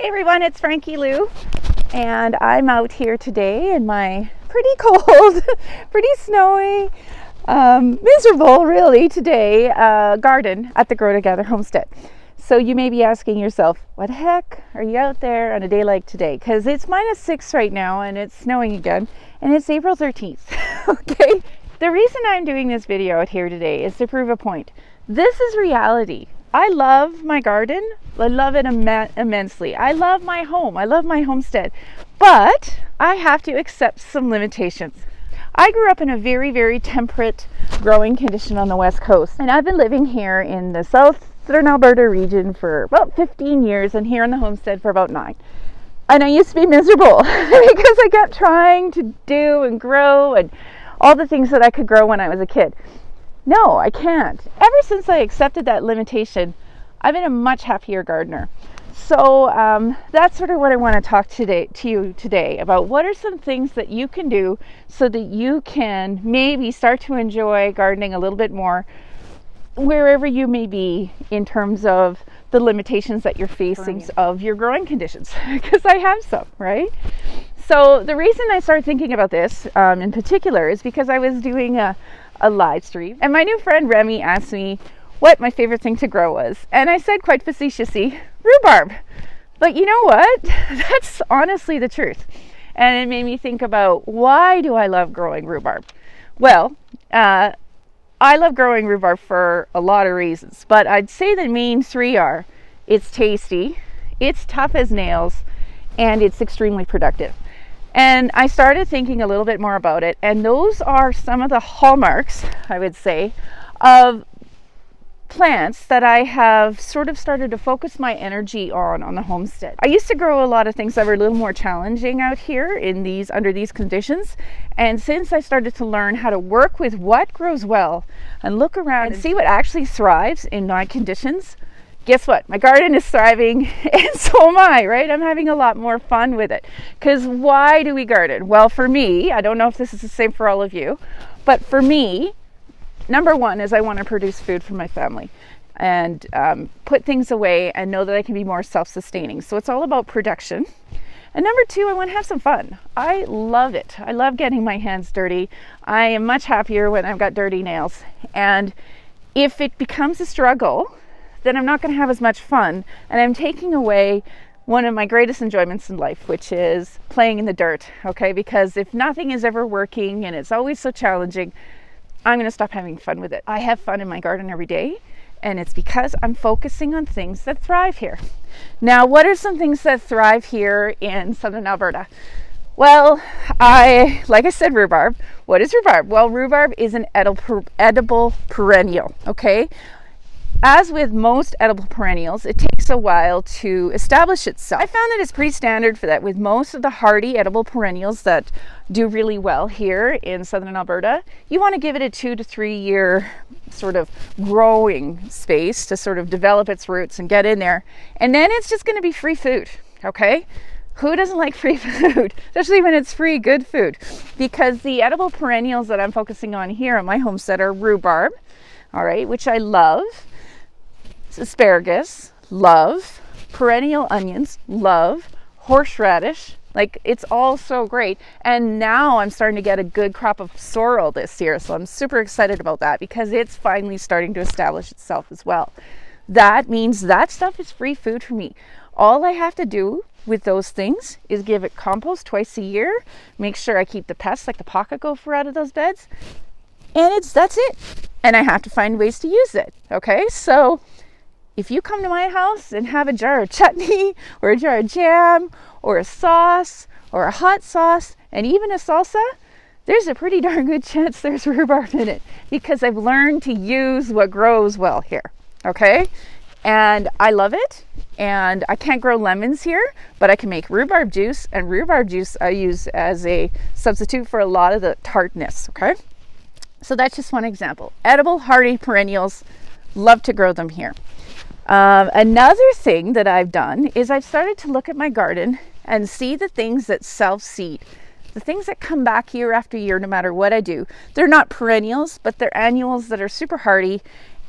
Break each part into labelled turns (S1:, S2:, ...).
S1: everyone, it's Frankie-Lou, and I'm out here today in my pretty cold, pretty snowy, miserable really today garden at the Grow Together homestead. So you may be asking yourself, what the heck are you out there on a day like today? Because it's -6 right now and it's snowing again, and it's April 13th. Okay, the reason I'm doing this video out here today is to prove a point. This is reality. I love my garden. I love it immensely. I love my home. I love my homestead. But I have to accept some limitations. I grew up in a very, very temperate growing condition on the West Coast. And I've been living here in the southern Alberta region for about 15 years and here in the homestead for about 9. And I used to be miserable because I kept trying to do and grow and all the things that I could grow when I was a kid. No, I can't. Ever since I accepted that limitation, I've been a much happier gardener. So that's sort of what I want to talk to you today about. What are some things that you can do so that you can maybe start to enjoy gardening a little bit more wherever you may be in terms of the limitations that you're facing of your growing conditions, because I have some, right? So the reason I started thinking about this in particular is because I was doing a live stream, and my new friend Remy asked me what my favorite thing to grow was, and I said quite facetiously, rhubarb. But you know what? That's honestly the truth. And it made me think about, why do I love growing rhubarb? Well, I love growing rhubarb for a lot of reasons, but I'd say the main three are: it's tasty, it's tough as nails, and it's extremely productive. And I started thinking a little bit more about it, and those are some of the hallmarks, I would say, of plants that I have sort of started to focus my energy on the homestead. I used to grow a lot of things that were a little more challenging out here under these conditions, and since I started to learn how to work with what grows well and look around and see what actually thrives in my conditions, guess what? My garden is thriving, and so am I, right? I'm having a lot more fun with it. Because why do we garden? Well, for me, I don't know if this is the same for all of you, but for me, number one is I want to produce food for my family and put things away and know that I can be more self-sustaining. So it's all about production. And number two, I want to have some fun. I love it. I love getting my hands dirty. I am much happier when I've got dirty nails. And if it becomes a struggle, then I'm not going to have as much fun, and I'm taking away one of my greatest enjoyments in life, which is playing in the dirt, okay? Because if nothing is ever working and it's always so challenging, I'm going to stop having fun with it. I have fun in my garden every day, and it's because I'm focusing on things that thrive here. Now, what are some things that thrive here in southern Alberta? Well, like I said, rhubarb. What is rhubarb? Well, rhubarb is an edible perennial, okay? As with most edible perennials, it takes a while to establish itself. I found that it's pretty standard for that with most of the hardy edible perennials that do really well here in southern Alberta. You want to give it a 2 to 3 year sort of growing space to sort of develop its roots and get in there. And then it's just going to be free food, okay? Who doesn't like free food? Especially when it's free, good food. Because the edible perennials that I'm focusing on here on my homestead are rhubarb, all right, which I love. Asparagus, love. Perennial onions, love. Horseradish, like, it's all so great. And now I'm starting to get a good crop of sorrel this year, so I'm super excited about that because it's finally starting to establish itself as well. That means that stuff is free food for me. All I have to do with those things is give it compost twice a year, make sure I keep the pests like the pocket gopher out of those beds, and that's it. And I have to find ways to use it, okay? So if you come to my house and have a jar of chutney or a jar of jam or a sauce or a hot sauce and even a salsa, there's a pretty darn good chance there's rhubarb in it, because I've learned to use what grows well here, okay? And I love it. And I can't grow lemons here, but I can make rhubarb juice, and rhubarb juice I use as a substitute for a lot of the tartness, okay? So that's just one example. Edible, hardy perennials, love to grow them here. Another thing that I've done is I've started to look at my garden and see the things that self-seed, the things that come back year after year no matter what I do. They're not perennials, but they're annuals that are super hardy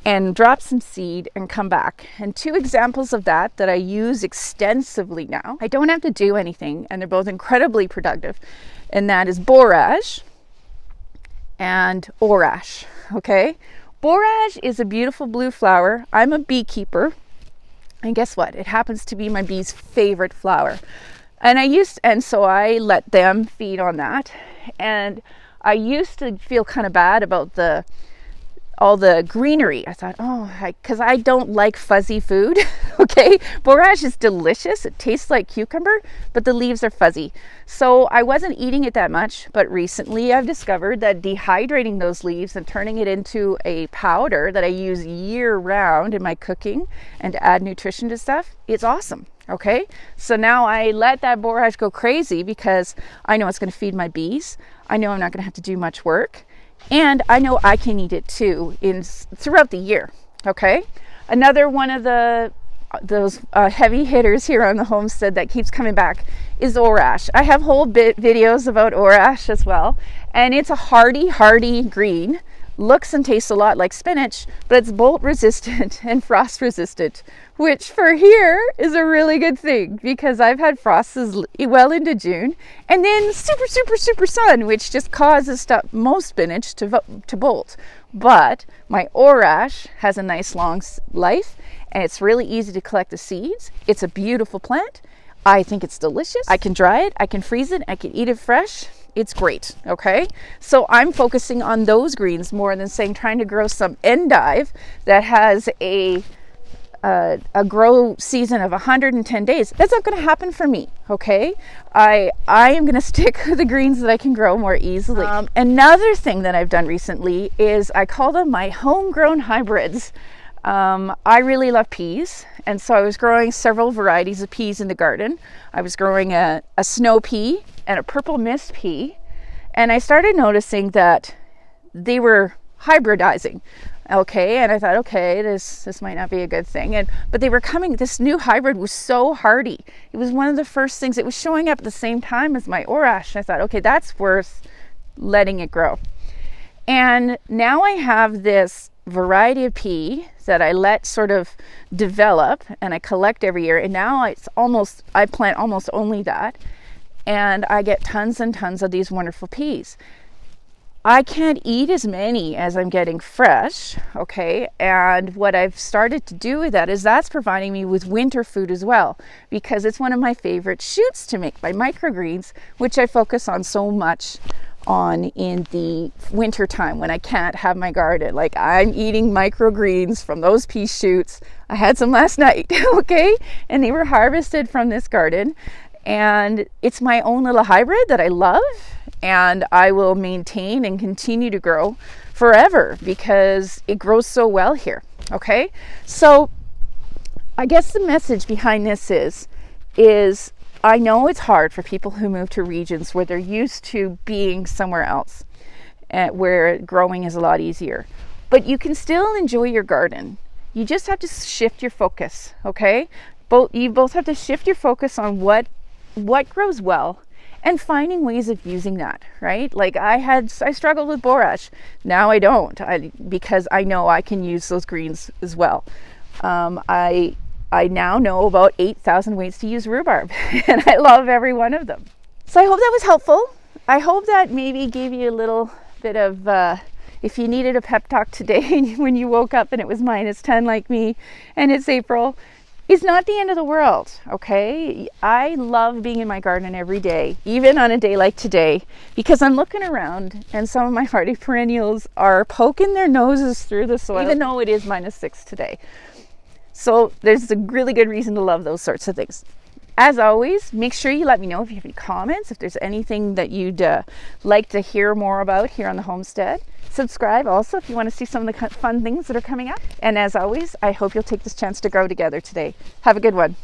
S1: and drop some seed and come back. And two examples of that I use extensively now. I don't have to do anything, and they're both incredibly productive. And that is borage and Orash. Okay, borage is a beautiful blue flower. I'm a beekeeper, and guess what? It happens to be my bees' favorite flower. And so I let them feed on that. And I used to feel kind of bad about all the greenery. I thought, because I don't like fuzzy food. Okay, borage is delicious. It tastes like cucumber, but the leaves are fuzzy. So I wasn't eating it that much, but recently I've discovered that dehydrating those leaves and turning it into a powder that I use year round in my cooking and add nutrition to stuff, it's awesome. Okay, so now I let that borage go crazy because I know it's going to feed my bees. I know I'm not going to have to do much work. And I know I can eat it too throughout the year. Okay, another one of those heavy hitters here on the homestead that keeps coming back is Orash. I have whole videos about Orash as well, and it's a hardy green. Looks and tastes a lot like spinach, but it's bolt resistant and frost resistant, which for here is a really good thing because I've had frosts well into June, and then super sun, which just causes most spinach to bolt. But my Orash has a nice long life, and it's really easy to collect the seeds. It's a beautiful plant. I think it's delicious. I can dry it, I can freeze it, I can eat it fresh. It's great. Okay, so I'm focusing on those greens more than trying to grow some endive that has a grow season of 110 days. That's not going to happen for me. Okay, I am going to stick with the greens that I can grow more easily. Another thing that I've done recently is I call them my homegrown hybrids. I really love peas, and so I was growing several varieties of peas in the garden. I was growing a snow pea and a purple mist pea, and I started noticing that they were hybridizing. Okay, and I thought, okay, this might not be a good thing. But they were coming. This new hybrid was so hardy. It was one of the first things. It was showing up at the same time as my Orash. I thought, okay, that's worth letting it grow. And now I have this variety of pea that I let sort of develop and I collect every year. And now I plant almost only that. And I get tons and tons of these wonderful peas. I can't eat as many as I'm getting fresh, okay? And what I've started to do with that is that's providing me with winter food as well, because it's one of my favorite shoots to make, my microgreens, which I focus on so much in the winter time when I can't have my garden. Like, I'm eating microgreens from those pea shoots. I had some last night, okay? And they were harvested from this garden. And it's my own little hybrid that I love, and I will maintain and continue to grow forever because it grows so well here. Okay, so I guess the message behind this is I know it's hard for people who move to regions where they're used to being somewhere else, where growing is a lot easier, but you can still enjoy your garden. You just have to shift your focus. Okay, you both have to shift your focus on what grows well and finding ways of using that, right? Like I struggled with borage. Now I don't, because I know I can use those greens as well. I now know about 8,000 ways to use rhubarb, and I love every one of them. So I hope that was helpful. I hope that maybe gave you a little bit of, if you needed a pep talk today when you woke up and it was -10 like me, and it's April, it's not the end of the world, okay? I love being in my garden every day, even on a day like today, because I'm looking around and some of my hardy perennials are poking their noses through the soil, even though it is -6 today. So there's a really good reason to love those sorts of things. As always, make sure you let me know if you have any comments, if there's anything that you'd like to hear more about here on the homestead. Subscribe also if you want to see some of the fun things that are coming up. And as always, I hope you'll take this chance to grow together today. Have a good one.